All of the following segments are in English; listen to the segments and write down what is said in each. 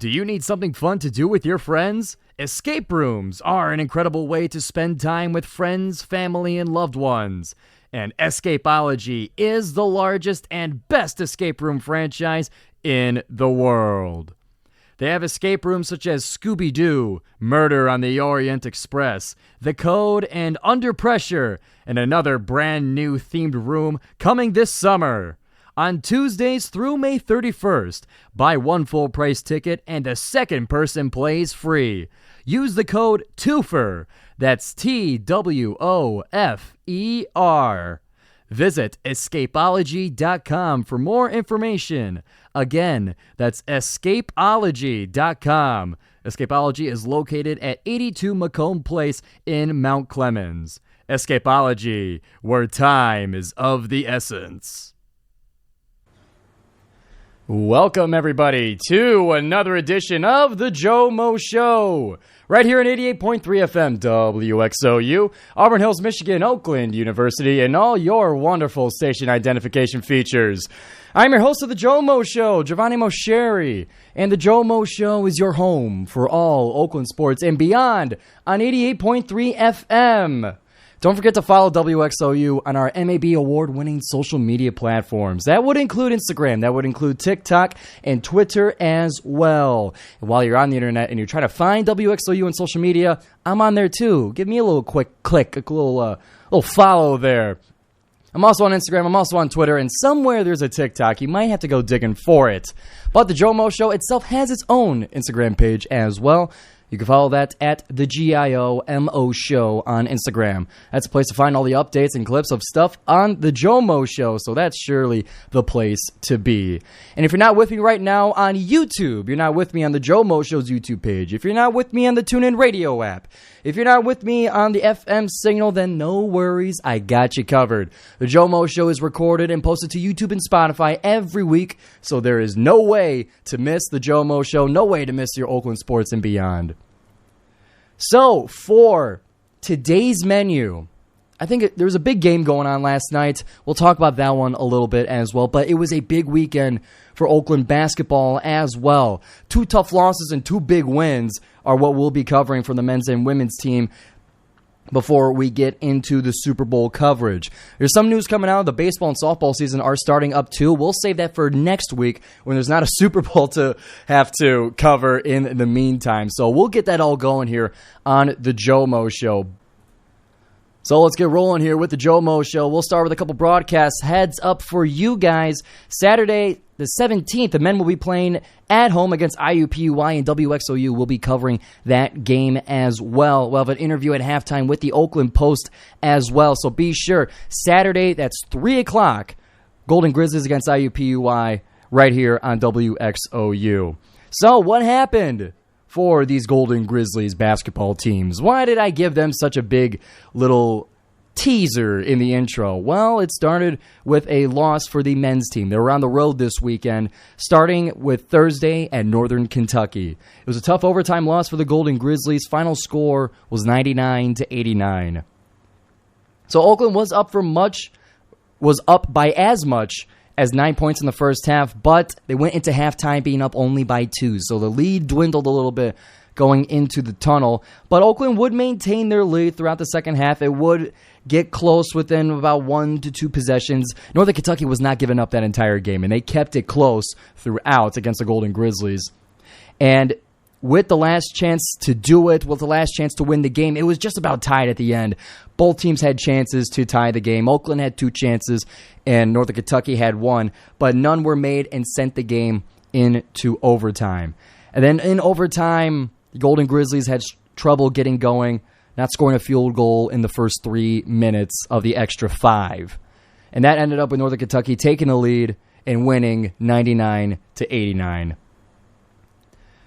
Do you need something fun to do with your friends? Escape rooms are an incredible way to spend time with friends, family, and loved ones. And Escapology is the largest and best escape room franchise in the world. They have escape rooms such as Scooby-Doo, Murder on the Orient Express, The Code, and Under Pressure, and another brand new themed room coming this summer. On Tuesdays through May 31st, buy one full price ticket and a second person plays free. Use the code TWOFER, that's TWOFER. Visit Escapology.com for more information. Again, that's Escapology.com. Escapology is located at 82 Macomb Place in Mt Clemens. Escapology, where time is of the essence. Welcome, everybody, to another edition of the GioMoShow, right here at 88.3 FM WXOU, Auburn Hills, Michigan, Oakland University, and all your wonderful station identification features. I'm your host of the GioMoShow, Giovanni Mosheri, and the GioMoShow is your home for all Oakland sports and beyond on 88.3 FM. Don't forget to follow WXOU on our MBB award-winning social media platforms. That would include Instagram, that would include TikTok, and Twitter as well. And while you're on the internet and you're trying to find WXOU on social media, I'm on there too. Give me a little quick click, a little follow there. I'm also on Instagram, I'm also on Twitter, and somewhere there's a TikTok. You might have to go digging for it. But the GioMoShow itself has its own Instagram page as well. You can follow that at the GioMoShow on Instagram. That's a place to find all the updates and clips of stuff on the GioMoShow, so that's surely the place to be. And if you're not with me right now on YouTube, you're not with me on the GioMoShow's YouTube page, if you're not with me on the TuneIn Radio app, if you're not with me on the FM signal, then no worries, I got you covered. The GioMoShow is recorded and posted to YouTube and Spotify every week, so there is no way to miss the GioMoShow, no way to miss your Oakland sports and beyond. So, for today's menu, I think there was a big game going on last night. We'll talk about that one a little bit as well, but it was a big weekend for Oakland basketball as well. 2 tough losses and 2 big wins are what we'll be covering for the men's and women's team before we get into the Super Bowl coverage. There's some news coming out. The baseball and softball season are starting up too. We'll save that for next week when there's not a Super Bowl to have to cover in the meantime. So we'll get that all going here on the GioMoShow. So let's get rolling here with the GioMoShow. We'll start with a couple broadcasts. Heads up for you guys. Saturday, the 17th, the men will be playing at home against IUPUI, and WXOU will be covering that game as well. We'll have an interview at halftime with the Oakland Post as well. So be sure, Saturday, that's 3 o'clock, Golden Grizzlies against IUPUI right here on WXOU. So what happened for these Golden Grizzlies basketball teams? Why did I give them such a big little teaser in the intro? Well, it started with a loss for the men's team. They were on the road this weekend, starting with Thursday at Northern Kentucky. It was a tough overtime loss for the Golden Grizzlies. Final score was 99-89. So Oakland was up by as much as 9 points in the first half, but they went into halftime being up only by 2. So the lead dwindled a little bit going into the tunnel. But Oakland would maintain their lead throughout the second half. It would get close within about 1 to 2 possessions. Northern Kentucky was not giving up that entire game, and they kept it close throughout against the Golden Grizzlies. And with the last chance to do it, with the last chance to win the game, it was just about tied at the end. Both teams had chances to tie the game. Oakland had 2 chances, and Northern Kentucky had 1, but none were made and sent the game into overtime. And then in overtime, the Golden Grizzlies had trouble getting going, not scoring a field goal in the first 3 minutes of the extra 5. And that ended up with Northern Kentucky taking the lead and winning 99-89.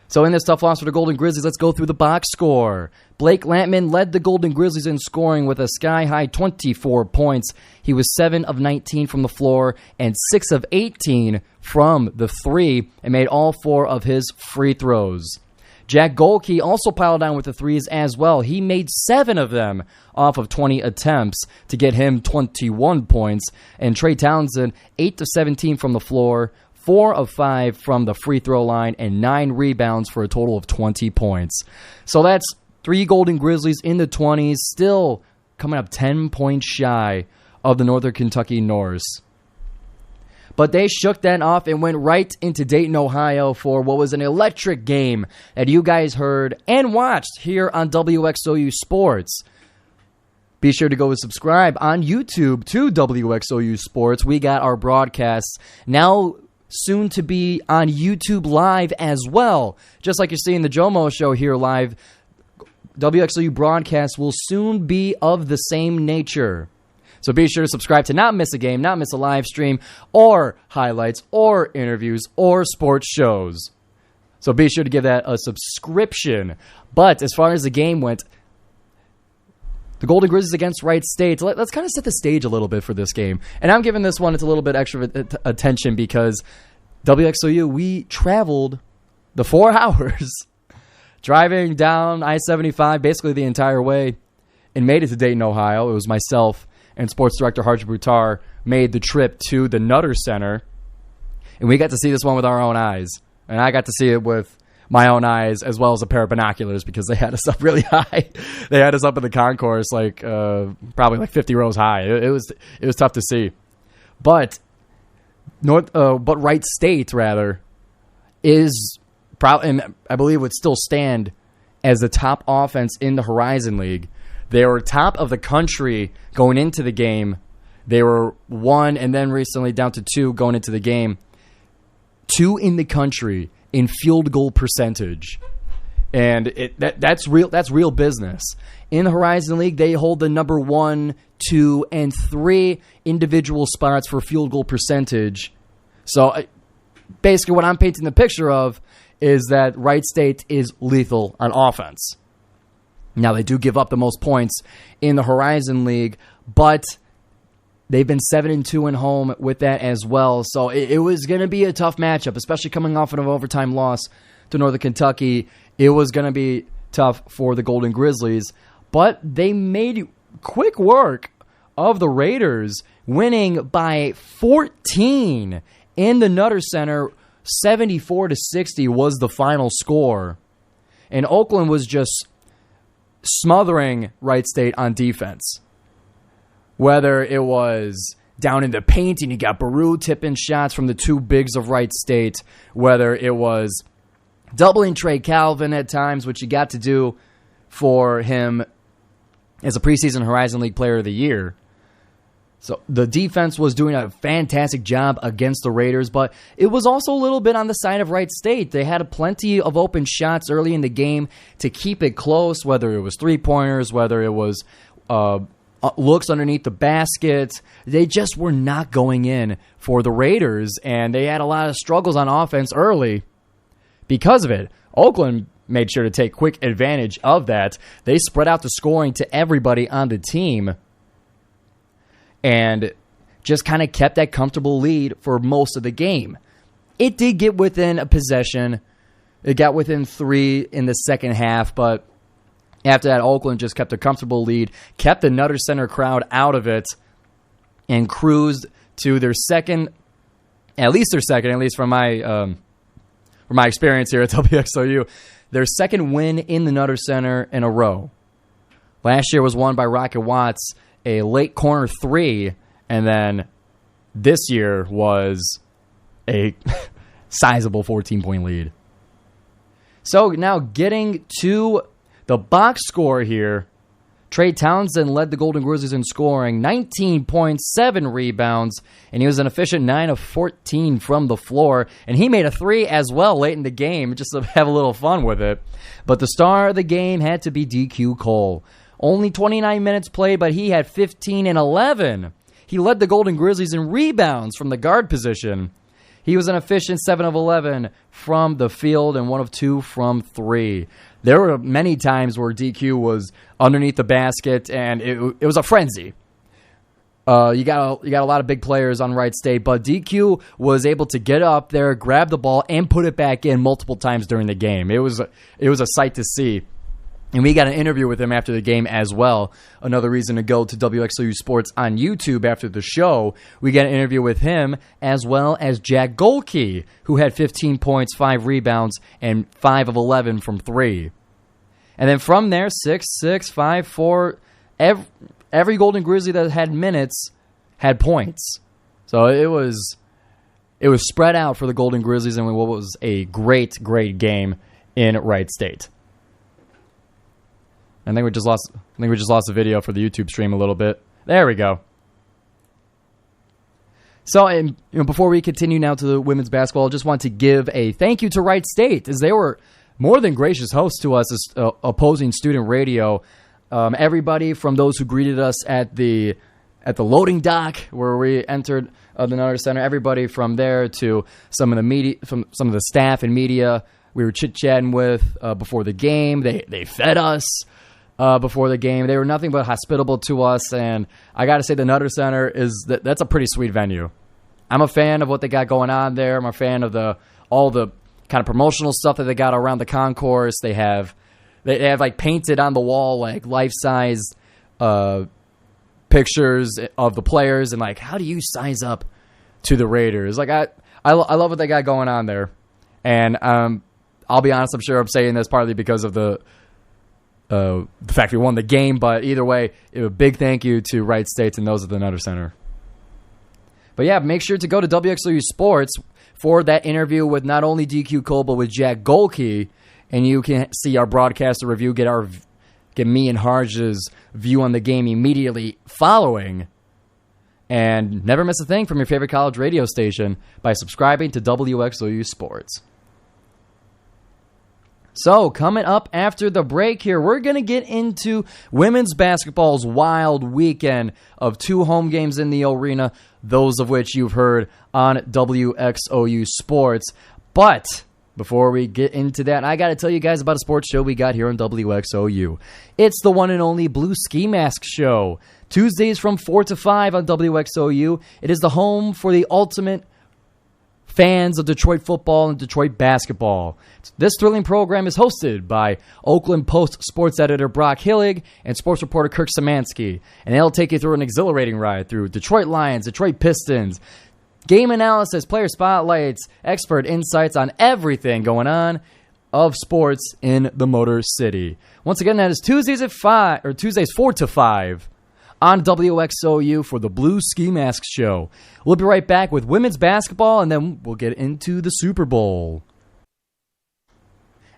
So in this tough loss for the Golden Grizzlies, let's go through the box score. Blake Lampman led the Golden Grizzlies in scoring with a sky-high 24 points. He was 7 of 19 from the floor and 6 of 18 from the 3 and made all 4 of his free throws. Jack Golke also piled on with the threes as well. He made 7 of them off of 20 attempts to get him 21 points. And Trey Townsend, 8 of 17 from the floor, 4 of 5 from the free throw line, and 9 rebounds for a total of 20 points. So that's 3 Golden Grizzlies in the 20s, still coming up 10 points shy of the Northern Kentucky Norse. But they shook that off and went right into Dayton, Ohio for what was an electric game that you guys heard and watched here on WXOU Sports. Be sure to go and subscribe on YouTube to WXOU Sports. We got our broadcasts now soon to be on YouTube Live as well. Just like you're seeing the GioMoShow here live, WXOU broadcasts will soon be of the same nature. So be sure to subscribe to not miss a game, not miss a live stream, or highlights, or interviews, or sports shows. So be sure to give that a subscription. But as far as the game went, the Golden Grizzlies against Wright State, let's kind of set the stage a little bit for this game. And I'm giving this one a little bit extra attention because WXOU, we traveled the 4 hours driving down I-75 basically the entire way and made it to Dayton, Ohio. It was myself and sports director Harj Buttar made the trip to the Nutter Center, and we got to see this one with our own eyes. And I got to see it with my own eyes as well as a pair of binoculars because they had us up really high. They had us up in the concourse probably like 50 rows high. It was tough to see. But Wright State rather is probably, and I believe would still stand as the top offense in the Horizon League. They were top of the country going into the game. They were 1 and then recently down to 2 going into the game. 2 in the country in field goal percentage. And that's real business. In the Horizon League, they hold the number 1, 2, and 3 individual spots for field goal percentage. So basically what I'm painting the picture of is that Wright State is lethal on offense. Now, they do give up the most points in the Horizon League, but they've been 7-2 at home with that as well. So it was going to be a tough matchup, especially coming off of an overtime loss to Northern Kentucky. It was going to be tough for the Golden Grizzlies, but they made quick work of the Raiders, winning by 14 in the Nutter Center. 74-60 was the final score. And Oakland was just smothering Wright State on defense. Whether it was down in the paint and you got Baru tipping shots from the 2 bigs of Wright State, whether it was doubling Trey Calvin at times, which you got to do for him as a preseason Horizon League Player of the Year. So the defense was doing a fantastic job against the Raiders, but it was also a little bit on the side of Wright State. They had plenty of open shots early in the game to keep it close, whether it was three-pointers, whether it was looks underneath the basket. They just were not going in for the Raiders, and they had a lot of struggles on offense early because of it. Oakland made sure to take quick advantage of that. They spread out the scoring to everybody on the team and just kind of kept that comfortable lead for most of the game. It did get within a possession. It got within 3 in the second half, but after that, Oakland just kept a comfortable lead, kept the Nutter Center crowd out of it, and cruised to their second, at least from my experience here at WXOU, their second win in the Nutter Center in a row. Last year was won by Rocket Watts, a late corner 3, and then this year was a sizable 14-point lead. So now getting to the box score here, Trey Townsend led the Golden Grizzlies in scoring, 19 points, 7 rebounds, and he was an efficient 9 of 14 from the floor, and he made a 3 as well late in the game, just to have a little fun with it. But the star of the game had to be DQ Cole. Only 29 minutes played, but he had 15 and 11. He led the Golden Grizzlies in rebounds from the guard position. He was an efficient 7 of 11 from the field and 1 of 2 from 3. There were many times where DQ was underneath the basket, and it was a frenzy. You got a lot of big players on Wright State, but DQ was able to get up there, grab the ball, and put it back in multiple times during the game. It was a sight to see. And we got an interview with him after the game as well. Another reason to go to WXOU Sports on YouTube after the show. We got an interview with him as well as Jack Golke, who had 15 points, 5 rebounds, and 5 of 11 from 3. And then from there, 6, 5, 4, every Golden Grizzly that had minutes had points. So it was spread out for the Golden Grizzlies, and what was a great game in Wright State. I think we just lost the video for the YouTube stream a little bit. There we go. So, before we continue now to the women's basketball, I just want to give a thank you to Wright State, as they were more than gracious hosts to us as opposing student radio. Everybody from those who greeted us at the loading dock where we entered the Nutter Center, everybody from there to some of the media, from some of the staff and media we were chit-chatting with before the game. They fed us before the game. They were nothing but hospitable to us, and I got to say the Nutter Center that's a pretty sweet venue. I'm a fan of what they got going on there. I'm a fan of all the kind of promotional stuff that they got around the concourse. They have like painted on the wall like life-size pictures of the players, and like, how do you size up to the Raiders? Like I love what they got going on there, and I'll be honest, I'm sure I'm saying this partly because of the fact we won the game, but either way, a big thank you to Wright State and those at the Nutter Center. But yeah, make sure to go to WXOU Sports for that interview with not only DQ Cole, but with Jack Golke, and you can see our broadcaster review, get me and Harj's view on the game immediately following, and never miss a thing from your favorite college radio station by subscribing to WXOU Sports. So, coming up after the break here, we're going to get into women's basketball's wild weekend of 2 home games in the arena, those of which you've heard on WXOU Sports. But before we get into that, I got to tell you guys about a sports show we got here on WXOU. It's the one and only Blue Ski Mask Show. Tuesdays from 4 to 5 on WXOU. It is the home for the ultimate fans of Detroit football and Detroit basketball. This thrilling program is hosted by Oakland Post sports editor Brock Hillig and sports reporter Kirk Szymanski, and they'll take you through an exhilarating ride through Detroit Lions, Detroit Pistons, game analysis, player spotlights, expert insights on everything going on of sports in the Motor City. Once again, that is Tuesdays 4 to 5. On WXOU for the Blue Ski Mask Show. We'll be right back with women's basketball, and then we'll get into the Super Bowl.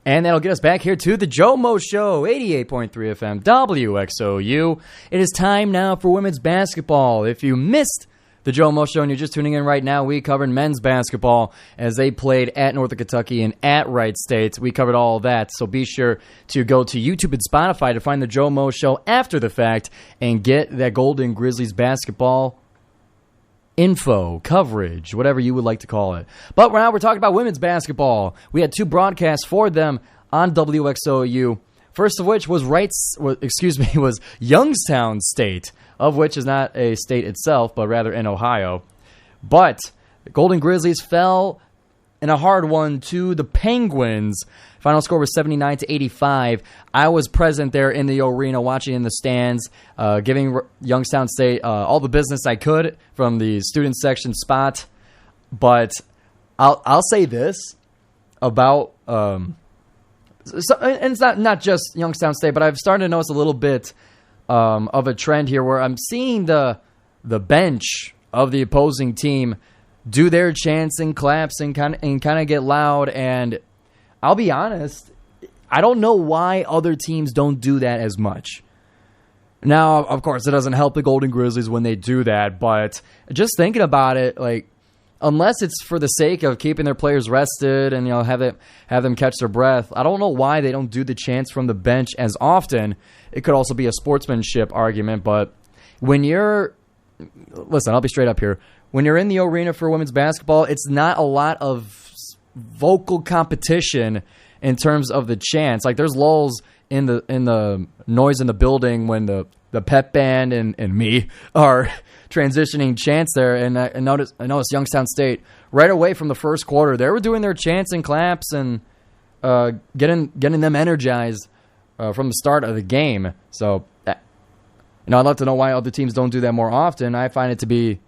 And that'll get us back here to the GioMoShow, 88.3 FM, WXOU. It is time now for women's basketball. If you missed the GioMoShow and you're just tuning in right now, we covered men's basketball as they played at Northern Kentucky and at Wright State. We covered all of that, so be sure to go to YouTube and Spotify to find the GioMoShow after the fact and get that Golden Grizzlies basketball info, coverage, whatever you would like to call it. But now we're talking about women's basketball. We had 2 broadcasts for them on WXOU. First of which was Youngstown State, of which is not a state itself, but rather in Ohio. But the Golden Grizzlies fell in a hard one to the Penguins. Final score was 79-85. I was present there in the arena, watching in the stands, giving Youngstown State all the business I could from the student section spot. But I'll say this about, and it's not just Youngstown State, but I've started to notice a little bit of a trend here where I'm seeing the bench of the opposing team do their chants and claps and kind of get loud. And I'll be honest, I don't know why other teams don't do that as much. Now, of course, it doesn't help the Golden Grizzlies when they do that, but just thinking about it, like, unless it's for the sake of keeping their players rested and have them catch their breath, I don't know why they don't do the chants from the bench as often. It could also be a sportsmanship argument, but listen, I'll be straight up here. When you're in the arena for women's basketball, it's not a lot of vocal competition in terms of the chants. Like, there's lulls in the noise in the building when the pep band and me are transitioning chants there. And I noticed Youngstown State right away from the first quarter, they were doing their chants and claps and getting them energized from the start of the game. So, I'd love to know why other teams don't do that more often. I find it to be,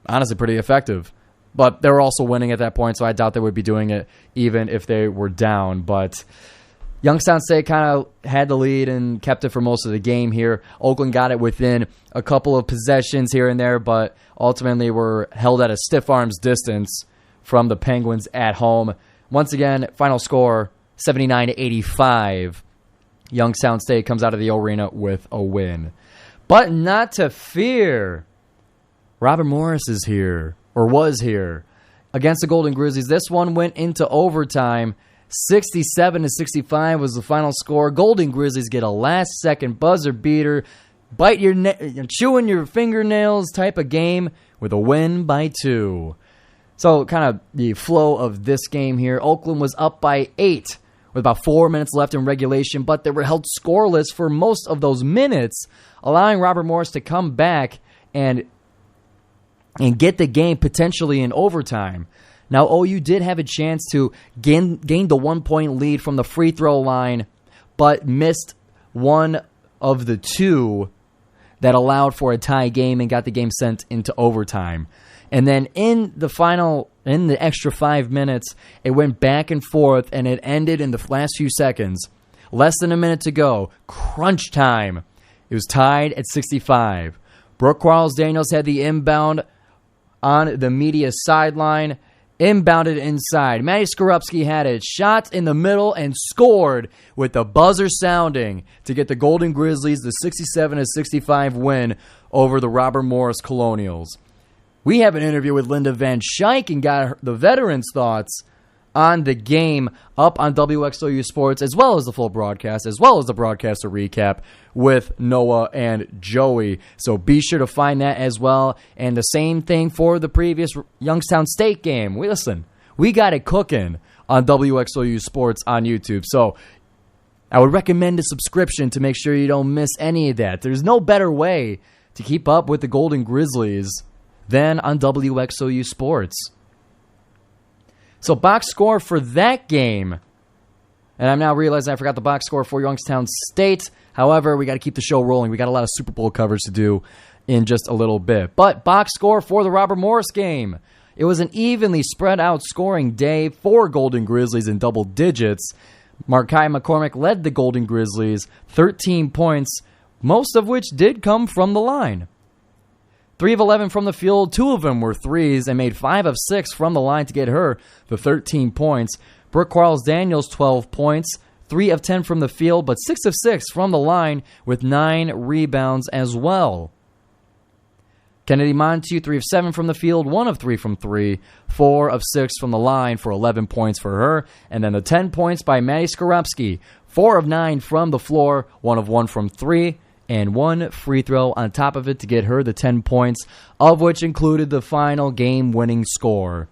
honestly, pretty effective. But they were also winning at that point, so I doubt they would be doing it even if they were down. But Youngstown State kind of had the lead and kept it for most of the game here. Oakland got it within a couple of possessions here and there, but ultimately were held at a stiff arm's distance from the Penguins at home. Once again, final score, 79-85. Youngstown State comes out of the arena with a win. But not to fear. Robert Morris is here, or was here, against the Golden Grizzlies. This one went into overtime. 67-65 was the final score. Golden Grizzlies get a last-second buzzer beater, chewing your fingernails type of game with a win by 2. So kind of the flow of this game here. Oakland was up by 8 with about 4 minutes left in regulation, but they were held scoreless for most of those minutes, allowing Robert Morris to come back and get the game potentially in overtime. Now, OU did have a chance to gain the 1-point lead from the free throw line, but missed one of the 2 that allowed for a tie game and got the game sent into overtime. And then in the extra 5 minutes, it went back and forth, and it ended in the last few seconds. Less than a minute to go. Crunch time. It was tied at 65. Brooke Quarles-Daniels had the inbound on the media sideline. Inbounded inside. Matty Skorupski had it. Shot in the middle and scored with the buzzer sounding to get the Golden Grizzlies the 67-65 win over the Robert Morris Colonials. We have an interview with Linda Van Schaik and got the veterans' thoughts on the game up on WXOU Sports, as well as the full broadcast, as well as the broadcaster recap with Noah and Joey. So be sure to find that as well. And the same thing for the previous Youngstown State game. We got it cooking on WXOU Sports on YouTube. So I would recommend a subscription to make sure you don't miss any of that. There's no better way to keep up with the Golden Grizzlies than on WXOU Sports. So box score for that game, and I'm now realizing I forgot the box score for Youngstown State. However, we got to keep the show rolling. We got a lot of Super Bowl coverage to do in just a little bit. But box score for the Robert Morris game. It was an evenly spread out scoring day for Golden Grizzlies in double digits. Markai McCormick led the Golden Grizzlies, 13 points, most of which did come from the line. 3 of 11 from the field, 2 of them were threes, and made 5 of 6 from the line to get her the 13 points. Brooke Quarles-Daniels, 12 points, 3 of 10 from the field, but 6 of 6 from the line with 9 rebounds as well. Kennedy Monteau, 3 of 7 from the field, 1 of 3 from 3, 4 of 6 from the line for 11 points for her. And then the 10 points by Matty Skorupski, 4 of 9 from the floor, 1 of 1 from 3, and 1 free throw on top of it to get her the 10 points, of which included the final game-winning score.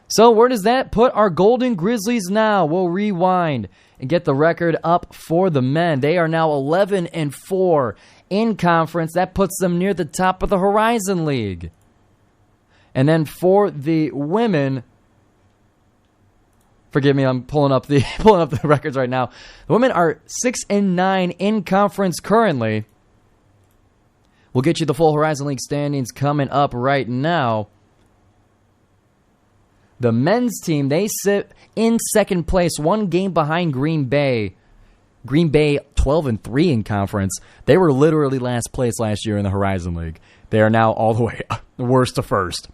So where does that put our Golden Grizzlies now? We'll rewind and get the record up for the men. They are now 11-4 in conference. That puts them near the top of the Horizon League. And then for the women, forgive me, I'm pulling up the records right now. The women are 6-9 in conference currently. We'll get you the full Horizon League standings coming up right now. The men's team, they sit in second place, 1 game behind Green Bay. Green Bay 12-3 in conference. They were literally last place last year in the Horizon League. They are now all the way worst to first.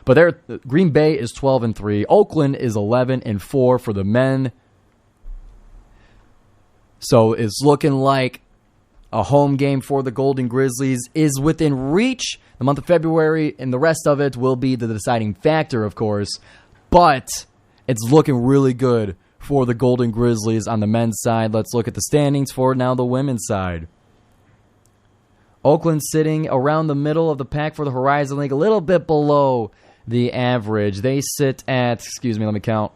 But Green Bay is 12-3. Oakland is 11-4 for the men. So it's looking like a home game for the Golden Grizzlies is within reach. The month of February and the rest of it will be the deciding factor, of course. But it's looking really good for the Golden Grizzlies on the men's side. Let's look at the standings for now the women's side. Oakland sitting around the middle of the pack for the Horizon League, a little bit below the average. They sit at, let me count.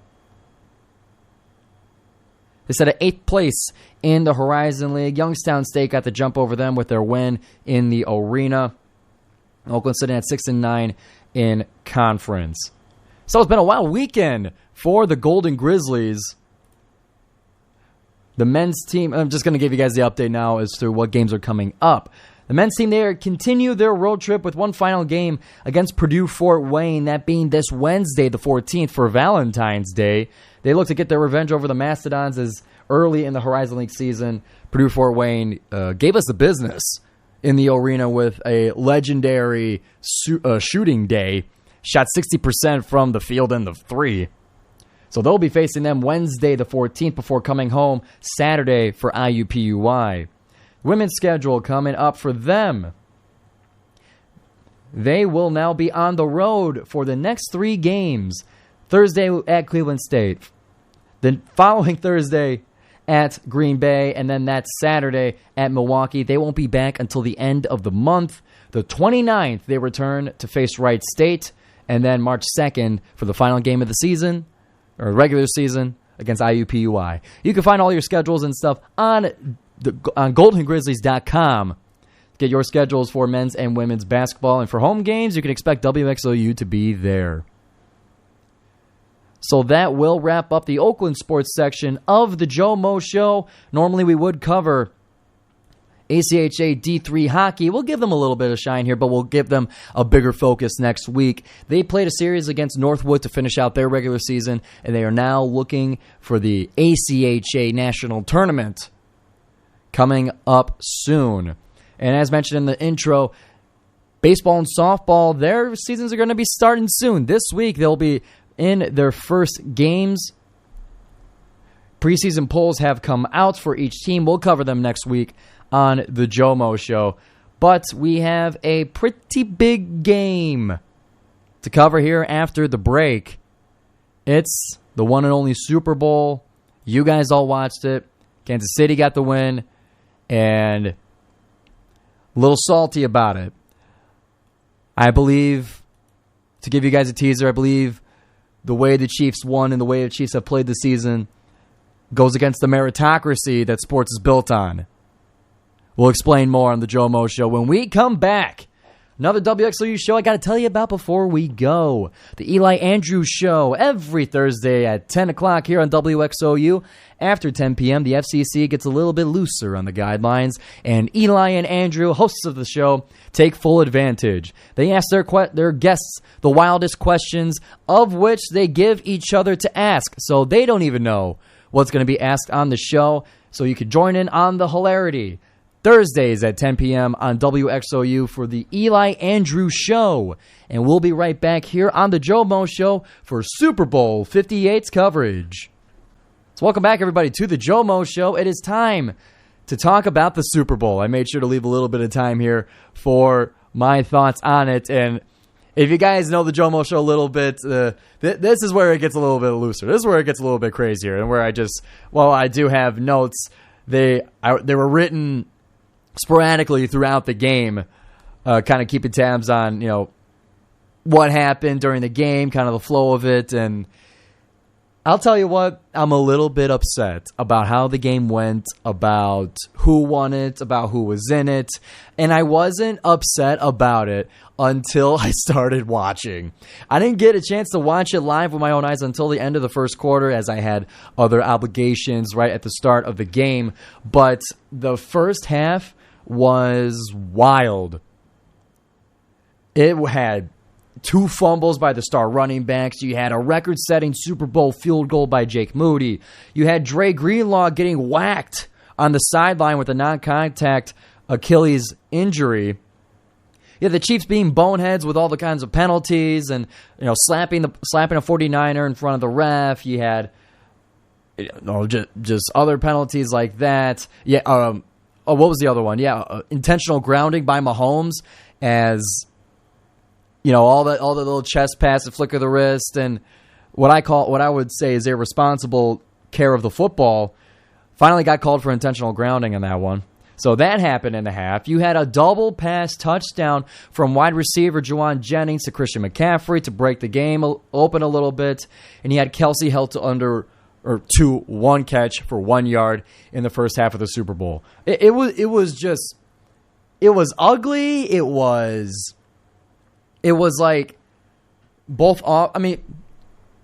They sit at 8th place in the Horizon League. Youngstown State got the jump over them with their win in the arena. Oakland sitting at 6-9 in conference. So it's been a wild weekend for the Golden Grizzlies. The men's team, I'm just going to give you guys the update now as to what games are coming up. The men's team, they continue their road trip with one final game against Purdue Fort Wayne, that being this Wednesday, the 14th, for Valentine's Day. They look to get their revenge over the Mastodons as early in the Horizon League season, Purdue Fort Wayne gave us the business in the arena with a legendary shooting day. Shot 60% from the field and the three. So they'll be facing them Wednesday the 14th before coming home Saturday for IUPUI. Women's schedule coming up for them. They will now be on the road for the next 3 games. Thursday at Cleveland State. The following Thursday at Green Bay, and then that Saturday at Milwaukee. They won't be back until the end of the month. The 29th, they return to face Wright State, and then March 2nd for the final game of the season, or regular season, against IUPUI. You can find all your schedules and stuff on GoldenGrizzlies.com. Get your schedules for men's and women's basketball, and for home games, you can expect WXOU to be there. So that will wrap up the Oakland sports section of the Joe Show. Normally we would cover ACHA D3 hockey. We'll give them a little bit of shine here, but we'll give them a bigger focus next week. They played a series against Northwood to finish out their regular season, and they are now looking for the ACHA National Tournament coming up soon. And as mentioned in the intro, baseball and softball, their seasons are going to be starting soon. This week they'll be in their first games. Preseason polls have come out for each team. We'll cover them next week on the Joe Show. But we have a pretty big game to cover here after the break. It's the one and only Super Bowl. You guys all watched it. Kansas City got the win. And a little salty about it. I believe, to give you guys a teaser, I believe the way the Chiefs won and the way the Chiefs have played this season goes against the meritocracy that sports is built on. We'll explain more on the Joe Show when we come back. Another WXOU show I got to tell you about before we go. The Eli Andrews Show every Thursday at 10 o'clock here on WXOU. After 10 p.m., the FCC gets a little bit looser on the guidelines, and Eli and Andrew, hosts of the show, take full advantage. They ask their guests the wildest questions, of which they give each other to ask, so they don't even know what's going to be asked on the show, so you can join in on the hilarity. Thursdays at 10 p.m. on WXOU for the Eli Andrews Show. And we'll be right back here on the Joe Show for Super Bowl 58's coverage. So welcome back, everybody, to the Joe Show. It is time to talk about the Super Bowl. I made sure to leave a little bit of time here for my thoughts on it. And if you guys know the Joe Show a little bit, this is where it gets a little bit looser. This is where it gets a little bit crazier. And where I do have notes. They were written sporadically throughout the game, kind of keeping tabs on, what happened during the game, kind of the flow of it. And I'll tell you what, I'm a little bit upset about how the game went, about who won it, about who was in it. And I wasn't upset about it until I started watching. I didn't get a chance to watch it live with my own eyes until the end of the first quarter, as I had other obligations right at the start of the game. But the first half was wild. It had 2 fumbles by the star running backs. You had a record-setting Super Bowl field goal by Jake Moody. You had Dre Greenlaw getting whacked on the sideline with a non-contact Achilles injury. You had the Chiefs being boneheads with all the kinds of penalties and slapping a 49er in front of the ref. You had just other penalties like that. Yeah. What was the other one? Yeah, intentional grounding by Mahomes, as all the little chest pass, the flick of the wrist, and what I would say is irresponsible care of the football. Finally got called for intentional grounding on that one. So that happened in the half. You had a double pass touchdown from wide receiver Juwan Jennings to Christian McCaffrey to break the game open a little bit, and you had Kelsey held to one catch for 1 yard in the first half of the Super Bowl. It was ugly. It was like both. I mean,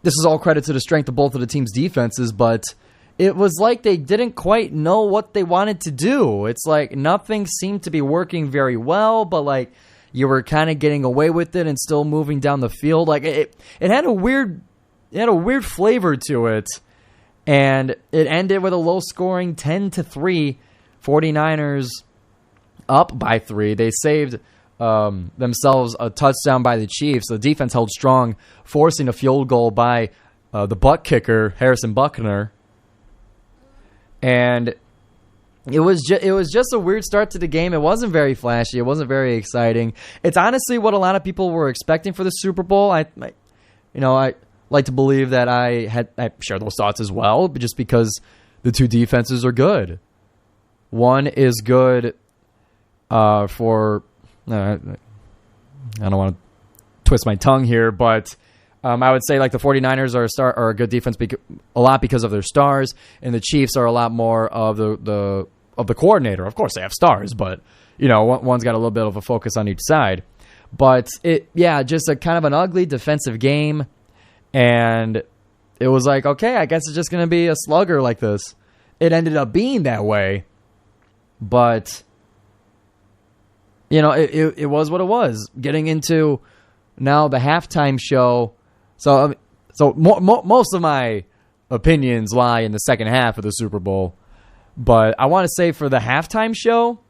this is all credit to the strength of both of the team's defenses, but it was like they didn't quite know what they wanted to do. It's like nothing seemed to be working very well, but like you were kind of getting away with it and still moving down the field. Like it had a weird flavor to it, and it ended with a low-scoring 10-3. 49ers up by 3. They saved themselves a touchdown by the Chiefs. The defense held strong, forcing a field goal by the butt kicker, Harrison Buckner. And it was just a weird start to the game. It wasn't very flashy. It wasn't very exciting. It's honestly what a lot of people were expecting for the Super Bowl. I like to believe that I share those thoughts as well, but just because the two defenses are good. One is good for I don't want to twist my tongue here, but I would say like the 49ers are a good defense a lot because of their stars, and the Chiefs are a lot more of the coordinator. Of course, they have stars, but one's got a little bit of a focus on each side. But just a kind of an ugly defensive game, and it was like, okay, I guess it's just going to be a slugger like this. It ended up being that way, but it was what it was. Getting into now the halftime show. So most of my opinions lie in the second half of the Super Bowl. But I want to say for the halftime show,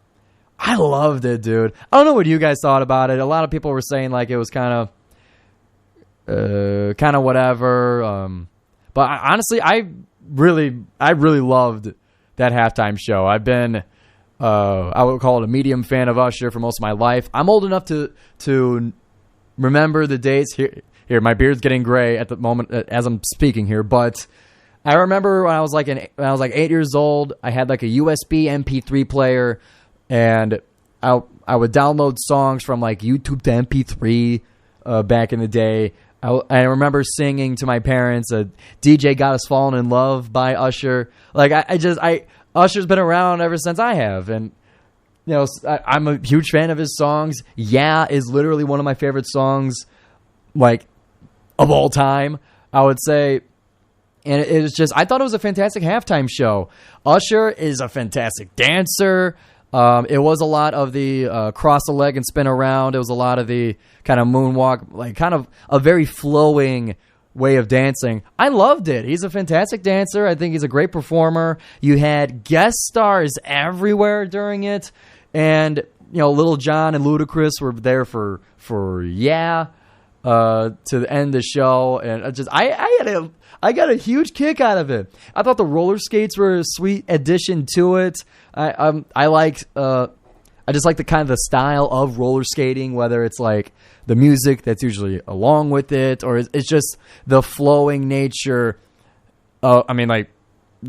I loved it, dude. I don't know what you guys thought about it. A lot of people were saying like it was kind of whatever. But honestly, I really loved that halftime show. I've been I would call it a medium fan of Usher for most of my life. I'm old enough to remember the dates. Here, my beard's getting gray at the moment as I'm speaking here, but I remember when I was like 8 years old, I had like a USB MP3 player, and I would download songs from like YouTube to MP3 back in the day. I remember singing to my parents, DJ Got Us Falling in Love by Usher. Like Usher's been around ever since I have, and I'm a huge fan of his songs. Yeah is literally one of my favorite songs, like, of all time, I would say. And it was just, I thought it was a fantastic halftime show. Usher is a fantastic dancer. It was a lot of the cross the leg and spin around. It was a lot of the kind of moonwalk, like kind of a very flowing way of dancing. I loved it. He's a fantastic dancer. I think he's a great performer. You had guest stars everywhere during it. And, Lil Jon and Ludacris were there for to end the show, and I got a huge kick out of it. I thought the roller skates were a sweet addition to it. I just like the kind of the style of roller skating, whether it's like the music that's usually along with it, or it's just the flowing nature. The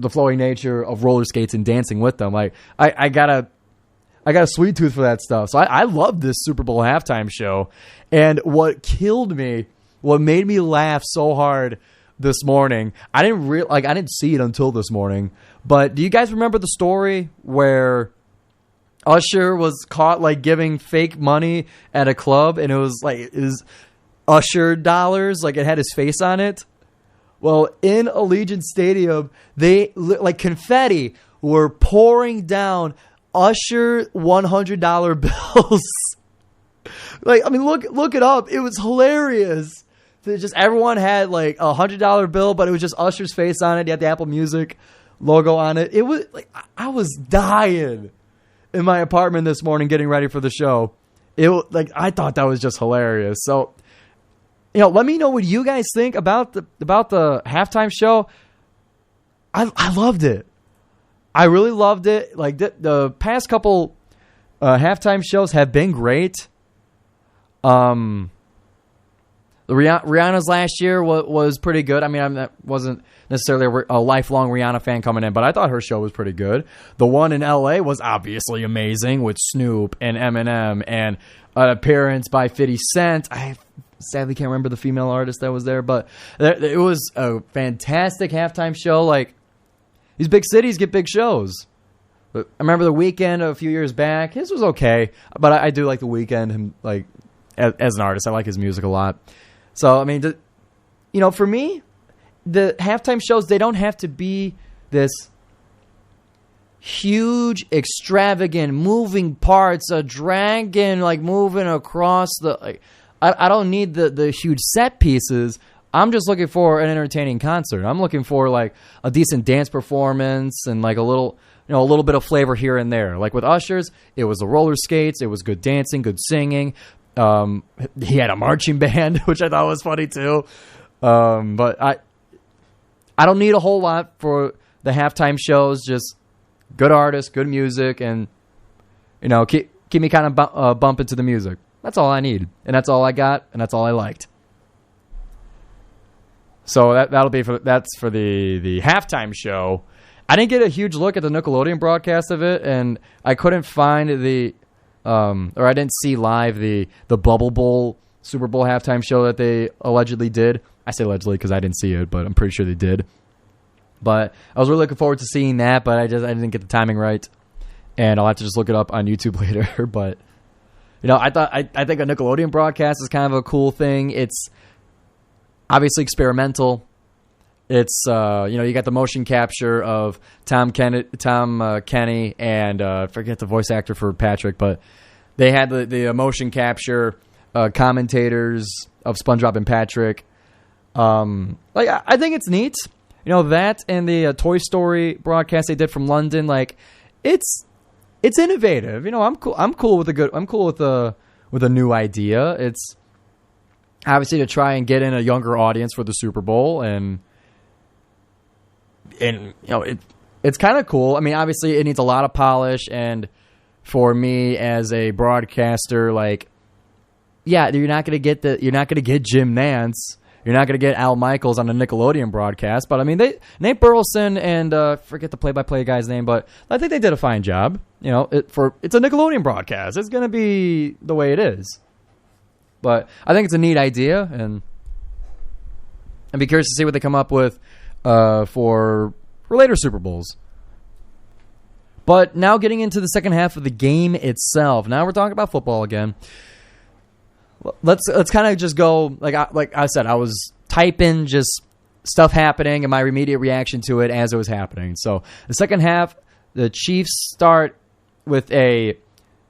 flowing nature of roller skates and dancing with them. Like I got a sweet tooth for that stuff. So I love this Super Bowl halftime show. And what killed me, what made me laugh so hard this morning, I didn't see it until this morning. But do you guys remember the story where Usher was caught like giving fake money at a club, and it was Usher dollars, like it had his face on it? Well, in Allegiant Stadium, they like confetti were pouring down Usher $100 bills. Look it up. It was hilarious. Just everyone had like $100 bill, but it was just Usher's face on it. You had the Apple Music logo on it. It was like I was dying in my apartment this morning getting ready for the show. I thought that was just hilarious. So, let me know what you guys think about the halftime show. I loved it. I really loved it. Like the past couple halftime shows have been great. Rihanna's last year was pretty good. I mean, I wasn't necessarily a lifelong Rihanna fan coming in, but I thought her show was pretty good. The one in LA was obviously amazing with Snoop and Eminem and an appearance by 50 Cent. I sadly can't remember the female artist that was there, but it was a fantastic halftime show. Like, these big cities get big shows. I remember The Weeknd a few years back. His was okay, but I do like The Weeknd. Like, as an artist, I like his music a lot. So, I mean, for me, the halftime shows, they don't have to be this huge, extravagant, moving parts, a dragon like moving across the. Like, I don't need the huge set pieces. I'm just looking for an entertaining concert. I'm looking for like a decent dance performance and like a little bit of flavor here and there. Like with Usher's, it was the roller skates, it was good dancing, good singing. He had a marching band, which I thought was funny too. But I don't need a whole lot for the halftime shows. Just good artists, good music, and keep me kind of bumping to the music. That's all I need, and that's all I got, and that's all I liked. So that's for the halftime show. I didn't get a huge look at the Nickelodeon broadcast of it, and I couldn't find or I didn't see live the Bubble Bowl Super Bowl halftime show that they allegedly did. I say allegedly because I didn't see it, but I'm pretty sure they did. But I was really looking forward to seeing that, but I didn't get the timing right, and I'll have to just look it up on YouTube later. But I think a Nickelodeon broadcast is kind of a cool thing. It's obviously experimental. It's you got the motion capture of Tom Kenny, and forget the voice actor for Patrick, but they had the motion capture commentators of SpongeBob and Patrick. I think it's neat. That and the Toy Story broadcast they did from London, like it's innovative. I'm cool with a new idea. It's obviously to try and get in a younger audience for the Super Bowl, and it's kind of cool. I mean, obviously it needs a lot of polish, and for me as a broadcaster, like, yeah, you're not gonna get Jim Nance. You're not going to get Al Michaels on a Nickelodeon broadcast, but I mean, Nate Burleson and forget the play-by-play guy's name, but I think they did a fine job. It's a Nickelodeon broadcast. It's going to be the way it is. But I think it's a neat idea, and I'd be curious to see what they come up with for later Super Bowls. But now getting into the second half of the game itself. Now we're talking about football again. Let's kind of just go like I said. I was typing just stuff happening and my immediate reaction to it as it was happening. So the second half, the Chiefs start with a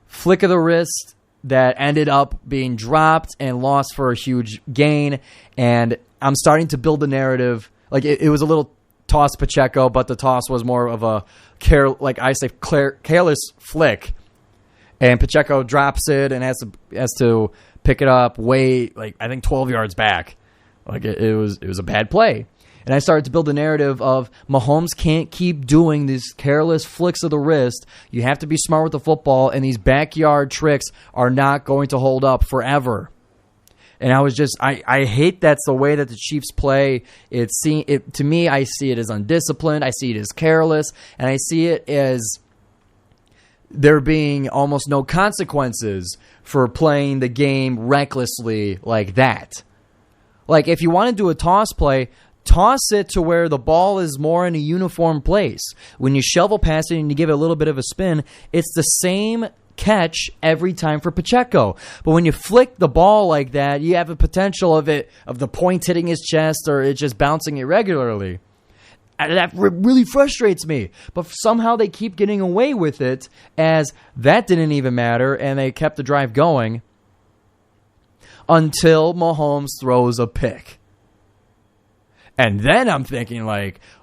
flick of the wrist that ended up being dropped and lost for a huge gain. And I'm starting to build the narrative. Like it was a little toss Pacheco, but the toss was more of a careless flick. And Pacheco drops it and has to pick it up way, I think 12 yards back. Like it was a bad play. And I started to build a narrative of Mahomes can't keep doing these careless flicks of the wrist. You have to be smart with the football, and these backyard tricks are not going to hold up forever. And I was just, I hate that's the way that the Chiefs play. To me, I see it as undisciplined. I see it as careless. And I see it as there being almost no consequences for playing the game recklessly like that. Like, if you want to do a toss play, toss it to where the ball is more in a uniform place. When you shovel pass it and you give it a little bit of a spin, it's the same catch every time for Pacheco. But when you flick the ball like that, you have a potential of the point hitting his chest or it just bouncing irregularly. And that really frustrates me. But somehow they keep getting away with it as that didn't even matter, and they kept the drive going until Mahomes throws a pick. And then I'm thinking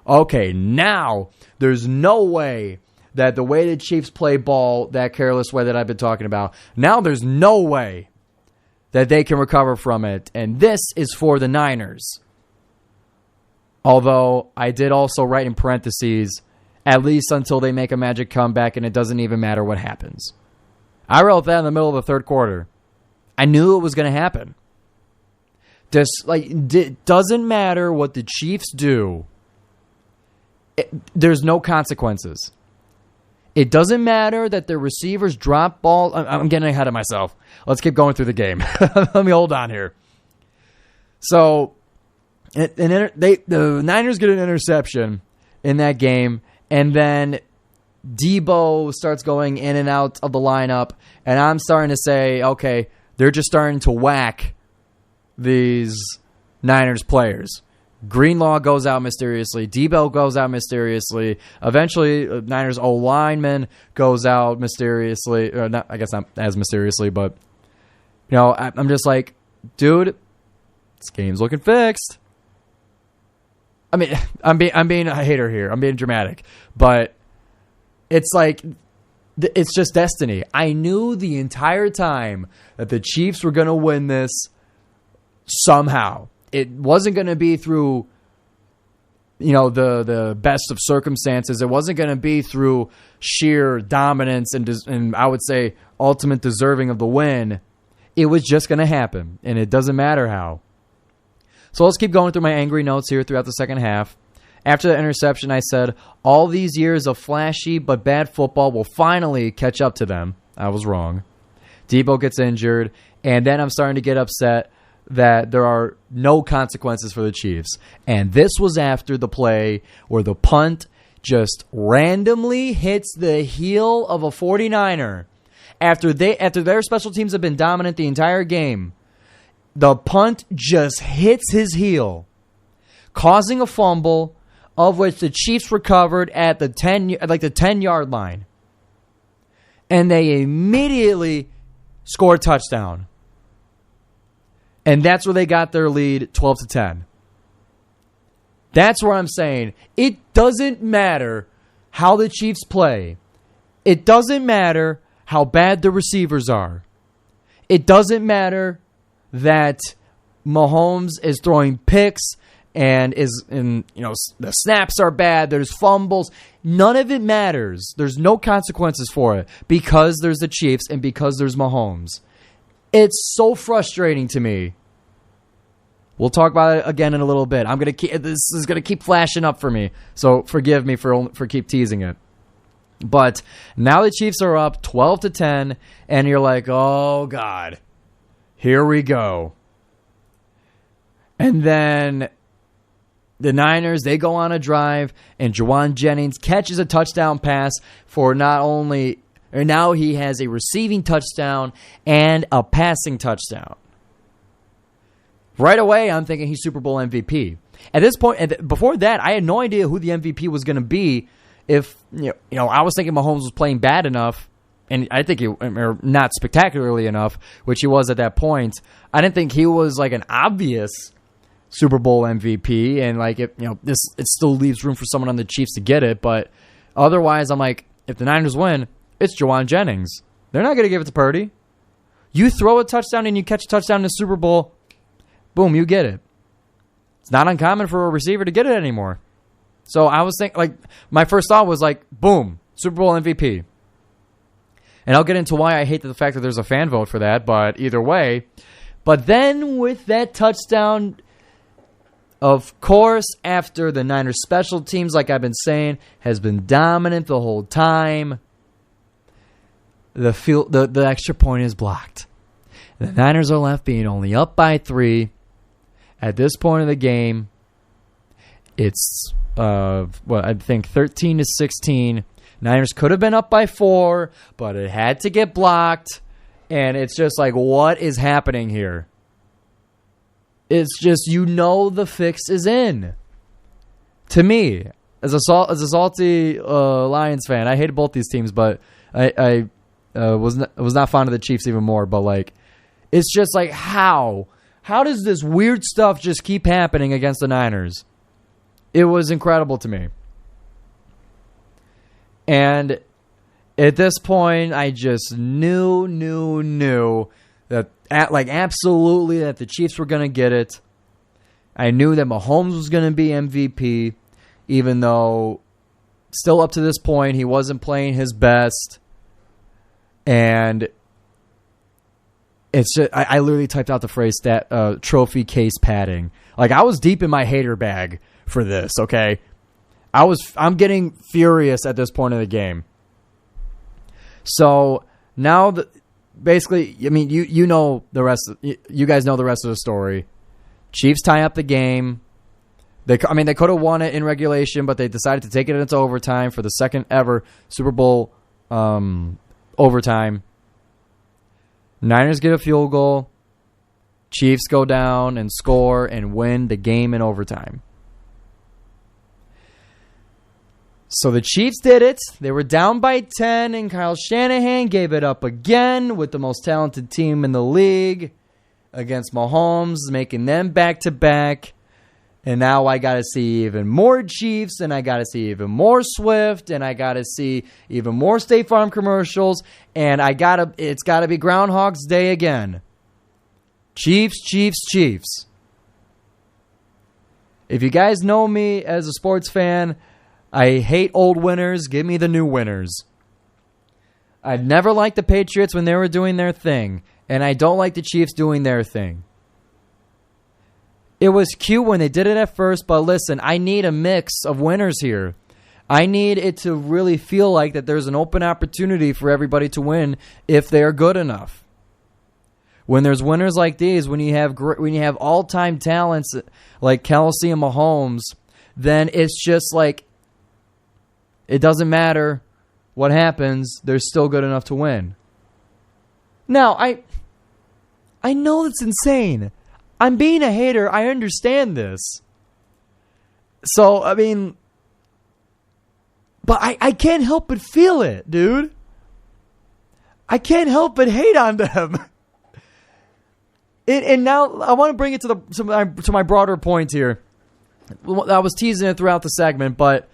okay, now there's no way that the way the Chiefs play ball, that careless way that I've been talking about, now there's no way that they can recover from it. And this is for the Niners. Although I did also write in parentheses, at least until they make a magic comeback and it doesn't even matter what happens. I wrote that in the middle of the third quarter. I knew it was going to happen. It doesn't matter what the Chiefs do. There's no consequences. It doesn't matter that the receivers drop ball. I'm getting ahead of myself. Let's keep going through the game. Let me hold on here. So the Niners get an interception in that game, and then Debo starts going in and out of the lineup, and I'm starting to say, okay, they're just starting to whack these Niners players. Greenlaw goes out mysteriously. Debo goes out mysteriously. Eventually, Niners O-lineman goes out mysteriously. Or not, I guess not as mysteriously, but I'm just like, dude, this game's looking fixed. I mean, I'm being a hater here. I'm being dramatic, but it's like, it's just destiny. I knew the entire time that the Chiefs were going to win this somehow. It wasn't going to be through, the best of circumstances. It wasn't going to be through sheer dominance and I would say ultimate deserving of the win. It was just going to happen, and it doesn't matter how. So let's keep going through my angry notes here throughout the second half. After the interception, I said, all these years of flashy but bad football will finally catch up to them. I was wrong. Debo gets injured, and then I'm starting to get upset that there are no consequences for the Chiefs. And this was after the play where the punt just randomly hits the heel of a 49er. After their special teams have been dominant the entire game, the punt just hits his heel, causing a fumble, of which the Chiefs recovered at the 10-yard line. And they immediately scored a touchdown. And that's where they got their lead, 12-10. That's where I'm saying it doesn't matter how the Chiefs play. It doesn't matter how bad the receivers are. It doesn't matter that Mahomes is throwing picks and the snaps are bad, there's fumbles. None of it matters. There's no consequences for it because there's the Chiefs and because there's Mahomes. It's so frustrating to me. We'll talk about it again in a little bit. This is gonna keep flashing up for me, so forgive me for keep teasing it. But now the Chiefs are up 12-10, and you're like, oh God, here we go. And then the Niners, they go on a drive, and Jauan Jennings catches a touchdown pass for now he has a receiving touchdown and a passing touchdown. Right away, I'm thinking he's Super Bowl MVP. At this point, before that, I had no idea who the MVP was going to be. If I was thinking Mahomes was playing bad enough, and I think or not spectacularly enough, which he was at that point. I didn't think he was like an obvious Super Bowl MVP, and it still leaves room for someone on the Chiefs to get it. But otherwise, I'm like, if the Niners win, it's Jauan Jennings. They're not going to give it to Purdy. You throw a touchdown and you catch a touchdown in the Super Bowl, boom, you get it. It's not uncommon for a receiver to get it anymore. So I was thinking, my first thought was boom, Super Bowl MVP. And I'll get into why I hate the fact that there's a fan vote for that, but either way. But then with that touchdown, of course, after the Niners special teams, like I've been saying, has been dominant the whole time, the extra point is blocked. The Niners are left being only up by 3. At this point of the game, it's I think 13-16. Niners could have been up by 4, but it had to get blocked. And it's just what is happening here? It's just, the fix is in. To me, as a salty Lions fan, I hated both these teams, but I was not fond of the Chiefs even more. But it's just how does this weird stuff just keep happening against the Niners? It was incredible to me. And at this point, I just knew that absolutely that the Chiefs were going to get it. I knew that Mahomes was going to be MVP, even though still up to this point he wasn't playing his best. And it's just, I literally typed out the phrase that trophy case padding. I was deep in my hater bag for this. Okay, I'm getting furious at this point of the game. So now, basically, I mean, you know the rest. You guys know the rest of the story. Chiefs tie up the game. They could have won it in regulation, but they decided to take it into overtime for the second ever Super Bowl overtime. Niners get a field goal. Chiefs go down and score and win the game in overtime. So the Chiefs did it. They were down by 10, and Kyle Shanahan gave it up again with the most talented team in the league against Mahomes, making them back-to-back. And now I got to see even more Chiefs, and I got to see even more Swift, and I got to see even more State Farm commercials, and it's got to be Groundhog's Day again. Chiefs, Chiefs, Chiefs. If you guys know me as a sports fan, I hate old winners. Give me the new winners. I never liked the Patriots when they were doing their thing, and I don't like the Chiefs doing their thing. It was cute when they did it at first, but listen, I need a mix of winners here. I need it to really feel like that there's an open opportunity for everybody to win if they are good enough. When there's winners like these, when you have all-time talents like Kelsey and Mahomes, then it's just like it doesn't matter what happens, they're still good enough to win. Now, I know it's insane. I'm being a hater. I understand this. So, I mean, but I can't help but feel it, dude. I can't help but hate on them. And now I want to bring it to my broader point here. I was teasing it throughout the segment, but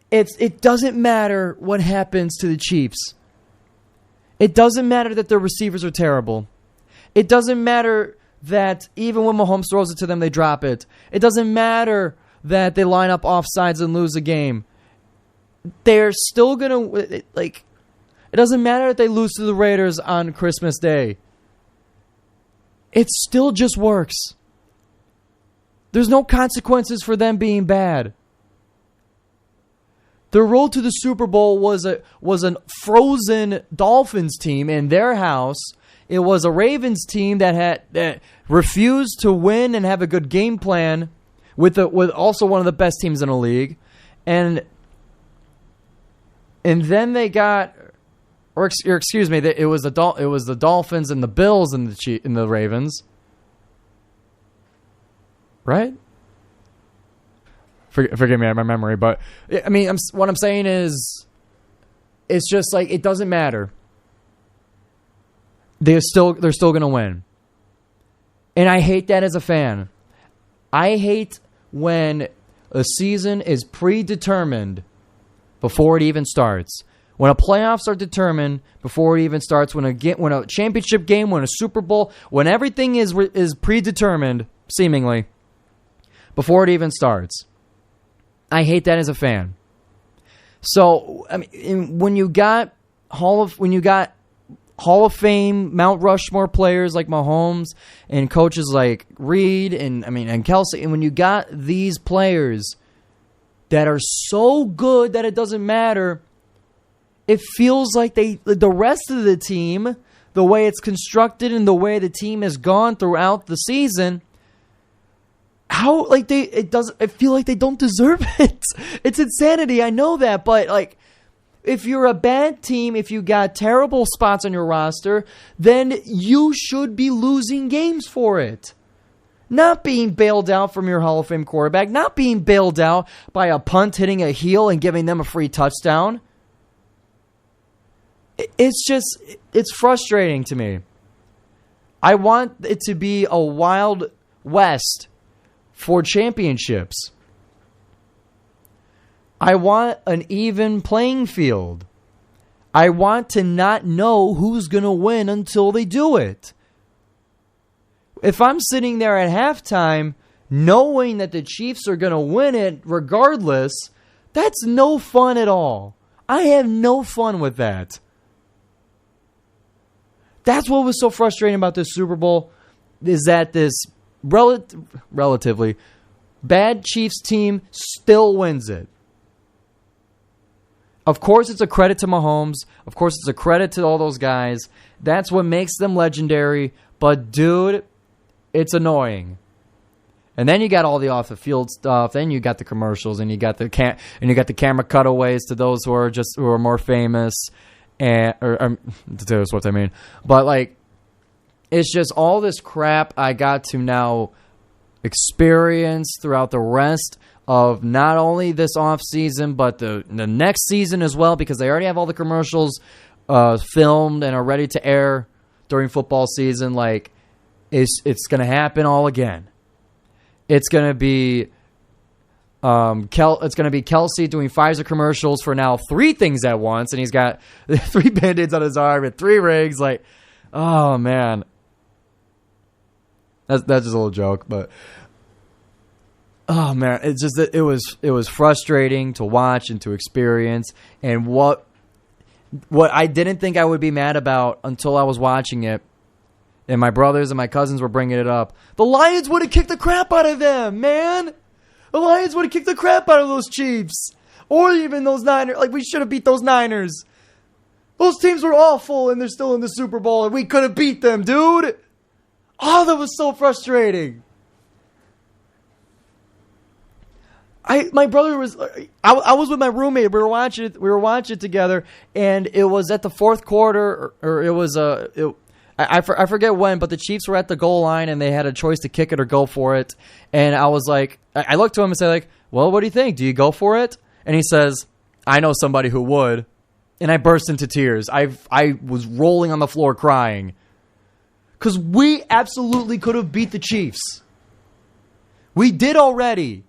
it doesn't matter what happens to the Chiefs. It doesn't matter that their receivers are terrible. It doesn't matter that even when Mahomes throws it to them, they drop it. It doesn't matter that they line up offsides and lose a game. They're still going to, like, it doesn't matter that they lose to the Raiders on Christmas Day. It still just works. There's no consequences for them being bad. Their road to the Super Bowl was a frozen Dolphins team in their house. It was a Ravens team that refused to win and have a good game plan with also one of the best teams in the league, and then they got, or excuse me, it was the Dolphins and the Bills and the Ravens, right? Forgive me, my memory, but I mean, what I'm saying is, it's just like it doesn't matter. They're still going to win. And I hate that as a fan. I hate when a season is predetermined before it even starts. When a playoffs are determined before it even starts, when a championship game, when a Super Bowl, when everything is predetermined, seemingly, before it even starts. I hate that as a fan. So, I mean, when you got Hall of Fame, Mount Rushmore players like Mahomes and coaches like Reed and Kelsey, and when you got these players that are so good that it doesn't matter, it feels like the rest of the team, the way it's constructed and the way the team has gone throughout the season, I feel like they don't deserve it. It's insanity. I know that, but like, if you're a bad team, if you got terrible spots on your roster, then you should be losing games for it. Not being bailed out from your Hall of Fame quarterback, not being bailed out by a punt hitting a heel and giving them a free touchdown. It's frustrating to me. I want it to be a Wild West for championships. I want an even playing field. I want to not know who's going to win until they do it. If I'm sitting there at halftime knowing that the Chiefs are going to win it regardless, that's no fun at all. I have no fun with that. That's what was so frustrating about this Super Bowl, is that this relatively bad Chiefs team still wins it. Of course, it's a credit to Mahomes. Of course, it's a credit to all those guys. That's what makes them legendary. But, dude, it's annoying. And then you got all the off the field stuff. Then you got the commercials, and you got the camera cutaways to those who are more famous, that's what I mean. But like, it's just all this crap I got to now experience throughout the rest of not only this offseason, but the next season as well, because they already have all the commercials filmed and are ready to air during football season. Like, it's going to happen all again. It's going to be it's going to be Kelsey doing Pfizer commercials for now 3 things at once, and he's got 3 Band-Aids on his arm and 3 rings. Like, oh man, that's just a little joke, but oh man, it's just it was frustrating to watch and to experience. And what I didn't think I would be mad about until I was watching it, and my brothers and my cousins were bringing it up. The Lions would have kicked the crap out of them, man. The Lions would have kicked the crap out of those Chiefs. Or even those Niners. Like, we should have beat those Niners. Those teams were awful, and they're still in the Super Bowl, and we could have beat them, dude. Oh, that was so frustrating. My brother was... I was with my roommate. We were watching it together, and it was at the 4th quarter, or it was... I forget when, but the Chiefs were at the goal line, and they had a choice to kick it or go for it. And I was like, I looked to him and said, like, well, what do you think? Do you go for it? And he says, I know somebody who would. And I burst into tears. I was rolling on the floor crying. Because we absolutely could have beat the Chiefs. We did already.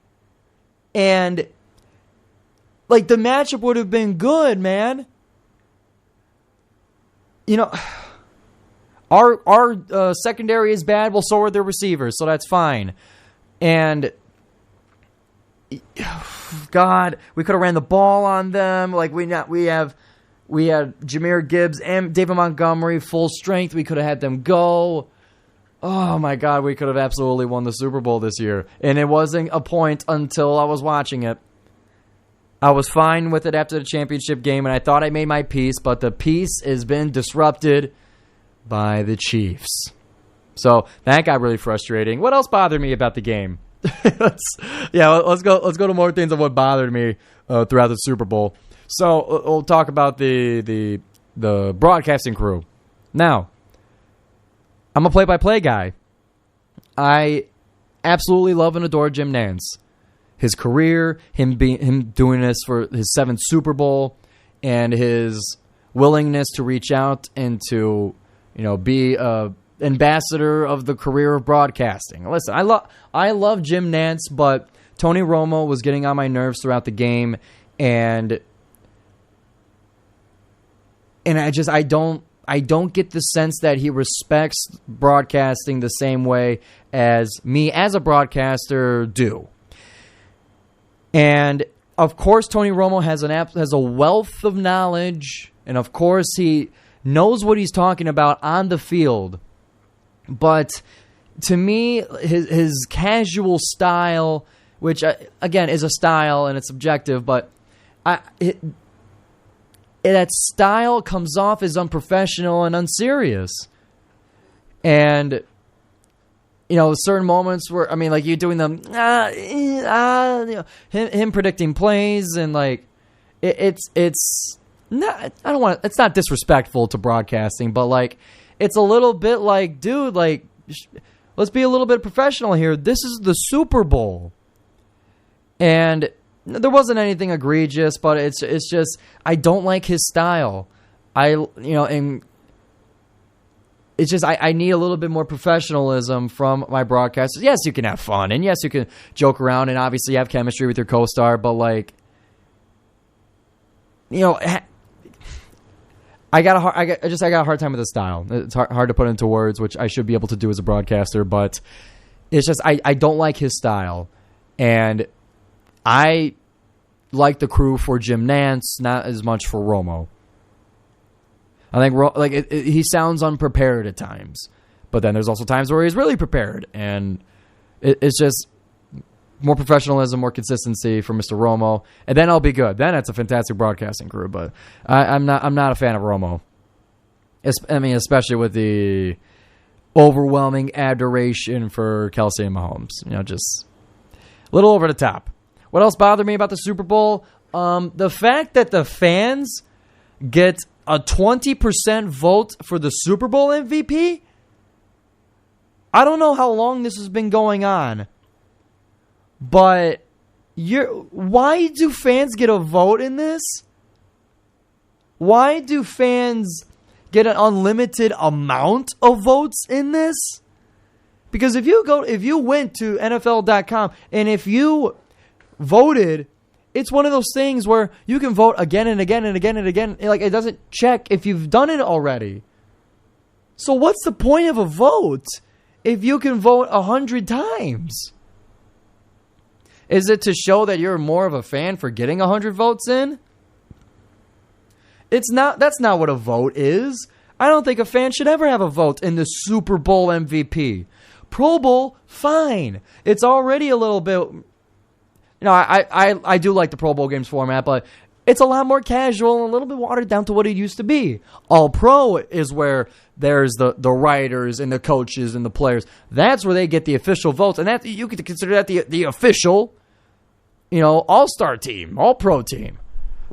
And, like, the matchup would have been good, man. You know... Our secondary is bad. Well, so are their receivers, so that's fine. And God, we could have ran the ball on them. Like we had Jahmyr Gibbs and David Montgomery full strength. We could have had them go. Oh my God, we could have absolutely won the Super Bowl this year. And it wasn't a point until I was watching it. I was fine with it after the championship game, and I thought I made my peace, but the peace has been disrupted by the Chiefs. So that got really frustrating. What else bothered me about the game? let's go to more things of what bothered me throughout the Super Bowl. So we'll talk about the broadcasting crew. Now, I'm a play-by-play guy. I absolutely love and adore Jim Nantz. His career, him doing this for his 7th Super Bowl, and his willingness to reach out and to be a ambassador of the career of broadcasting. Listen, I love Jim Nantz, but Tony Romo was getting on my nerves throughout the game, and I don't get the sense that he respects broadcasting the same way as me as a broadcaster do. And of course, Tony Romo has a wealth of knowledge, and of course he knows what he's talking about on the field. But to me, his casual style, which again is a style and it's subjective, but that style comes off as unprofessional and unserious. And certain moments where like you doing them, him predicting plays, and like it's not. I don't want. It's not disrespectful to broadcasting, but like it's a little bit like, dude, like let's be a little bit professional here. This is the Super Bowl, and there wasn't anything egregious, but it's just I don't like his style. And it's just I need a little bit more professionalism from my broadcasters. Yes, you can have fun, and yes, you can joke around, and obviously have chemistry with your co-star. But like, I got a hard time with the style. It's hard to put into words, which I should be able to do as a broadcaster. But it's just I don't like his style, and I like the crew for Jim Nantz, not as much for Romo. I think he sounds unprepared at times, but then there's also times where he's really prepared, and it's just more professionalism, more consistency for Mr. Romo, and then I'll be good. Then it's a fantastic broadcasting crew, but I'm not a fan of Romo. Especially with the overwhelming adoration for Kelsey and Mahomes. Just a little over the top. What else bothered me about the Super Bowl? The fact that the fans get a 20% vote for the Super Bowl MVP? I don't know how long this has been going on, but Why do fans get a vote in this? Why do fans get an unlimited amount of votes in this? Because if you went to NFL.com and if you voted, it's one of those things where you can vote again and again and again and again. Like, it doesn't check if you've done it already. So what's the point of a vote if you can vote 100 times? Is it to show that you're more of a fan for getting 100 votes in? It's not. That's not what a vote is. I don't think a fan should ever have a vote in the Super Bowl MVP. Pro Bowl, fine. It's already a little bit... I do like the Pro Bowl games format, but it's a lot more casual and a little bit watered down to what it used to be. All Pro is where there's the writers and the coaches and the players. That's where they get the official votes, and that you could consider that the official, all-star team, all-pro team.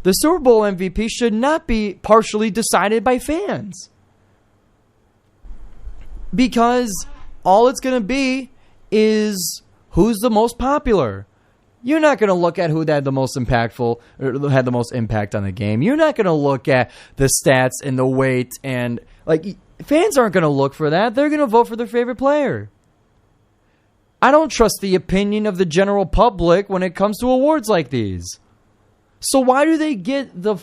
The Super Bowl MVP should not be partially decided by fans, because all it's going to be is who's the most popular. You're not going to look at who had the most impactful or had the most impact on the game. You're not going to look at the stats and the weight, and fans aren't going to look for that. They're going to vote for their favorite player. I don't trust the opinion of the general public when it comes to awards like these. So why do they get the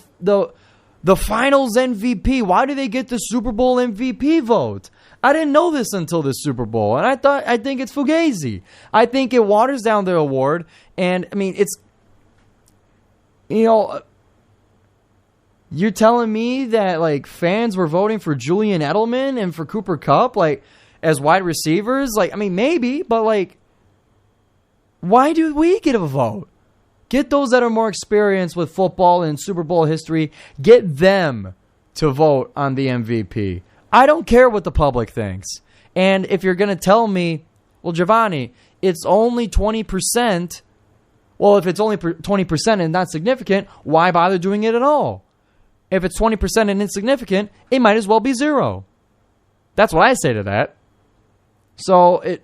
finals MVP? Why do they get the Super Bowl MVP vote? I didn't know this until this Super Bowl, and I think it's fugazi. I think it waters down the award, and I mean, it's, you're telling me that fans were voting for Julian Edelman and for Cooper Kupp as wide receivers? Maybe, but why do we get a vote? Get those that are more experienced with football and Super Bowl history, get them to vote on the MVP. I don't care what the public thinks. And if you're going to tell me, well, Giovanni, it's only 20%. Well, if it's only 20% and not significant, why bother doing it at all? If it's 20% and insignificant, it might as well be zero. That's what I say to that. So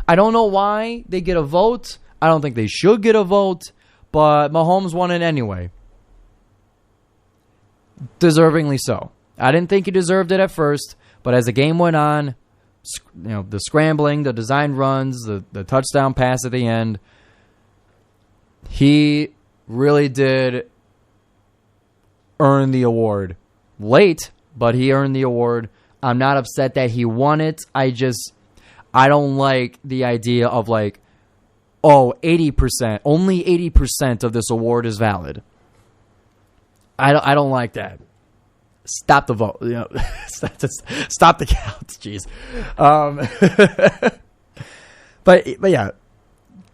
I don't know why they get a vote. I don't think they should get a vote, but Mahomes won it anyway. Deservingly so. I didn't think he deserved it at first, but as the game went on, the scrambling, the design runs, the touchdown pass at the end, he really did earn the award. Late, but he earned the award. I'm not upset that he won it. I don't like the idea of 80%, only 80% of this award is valid. I don't like that. Stop the vote. Stop the count. Jeez. But yeah,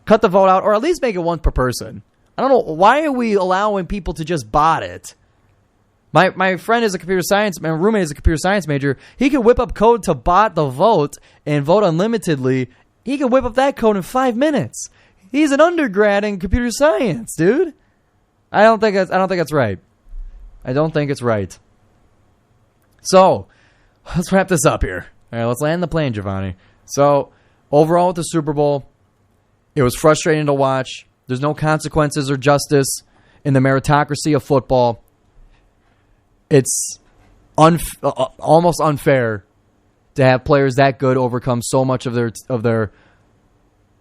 cut the vote out, or at least make it one per person. I don't know, why are we allowing people to just bot it? My friend is a computer science. My roommate is a computer science major. He could whip up code to bot the vote and vote unlimitedly. He could whip up that code in 5 minutes. He's an undergrad in computer science, dude. I don't think that's right. I don't think it's right. So, let's wrap this up here. All right, let's land the plane, Giovanni. So, overall with the Super Bowl, it was frustrating to watch. There's no consequences or justice in the meritocracy of football. It's almost unfair to have players that good overcome so much of their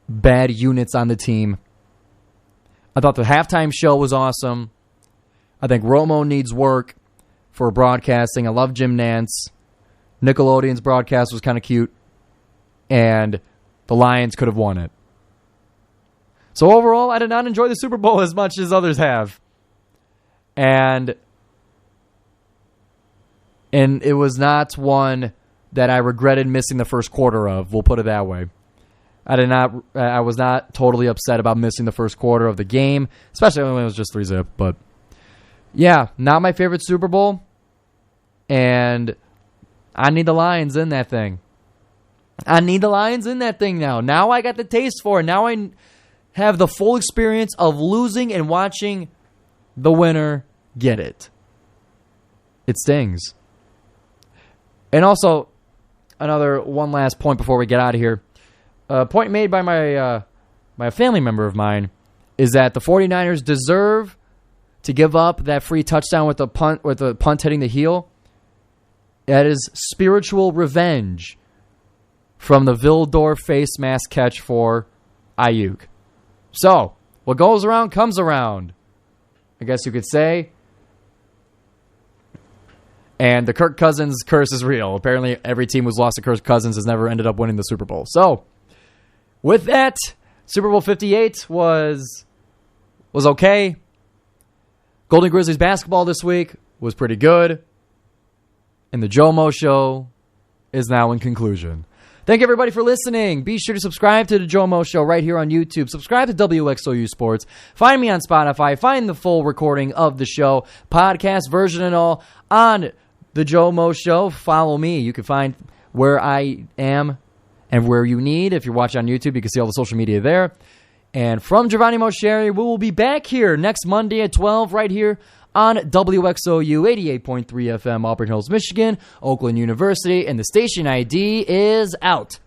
bad units on the team. I thought the halftime show was awesome. I think Romo needs work for broadcasting. I love Jim Nantz. Nickelodeon's broadcast was kind of cute. And the Lions could have won it. So overall, I did not enjoy the Super Bowl as much as others have. And it was not one that I regretted missing the first quarter of. We'll put it that way. I was not totally upset about missing the first quarter of the game, especially when it was just 3-0. But yeah, not my favorite Super Bowl. And I need the Lions in that thing. I need the Lions in that thing now. Now I got the taste for it. Now I have the full experience of losing and watching the winner get it. It stings. And also, one last point before we get out of here. A point made by my family member of mine. is that the 49ers deserve to give up that free touchdown with the punt hitting the heel. That is spiritual revenge from the Vildor face mask catch for Ayuk. So, what goes around comes around, I guess you could say. And the Kirk Cousins curse is real. Apparently, every team who's lost to Kirk Cousins has never ended up winning the Super Bowl. So, with that, Super Bowl 58 was okay. Golden Grizzlies basketball this week was pretty good. And the JoMo Show is now in conclusion. Thank you, everybody, for listening. Be sure to subscribe to the JoMo Show right here on YouTube. Subscribe to WXOU Sports. Find me on Spotify. Find the full recording of the show, podcast version and all, on the JoMo Show. Follow me. You can find where I am and where you need. If you're watching on YouTube, you can see all the social media there. And from Giovanni Moscieri, we will be back here next Monday at 12 right here on WXOU 88.3 FM, Auburn Hills, Michigan, Oakland University, and the station ID is out.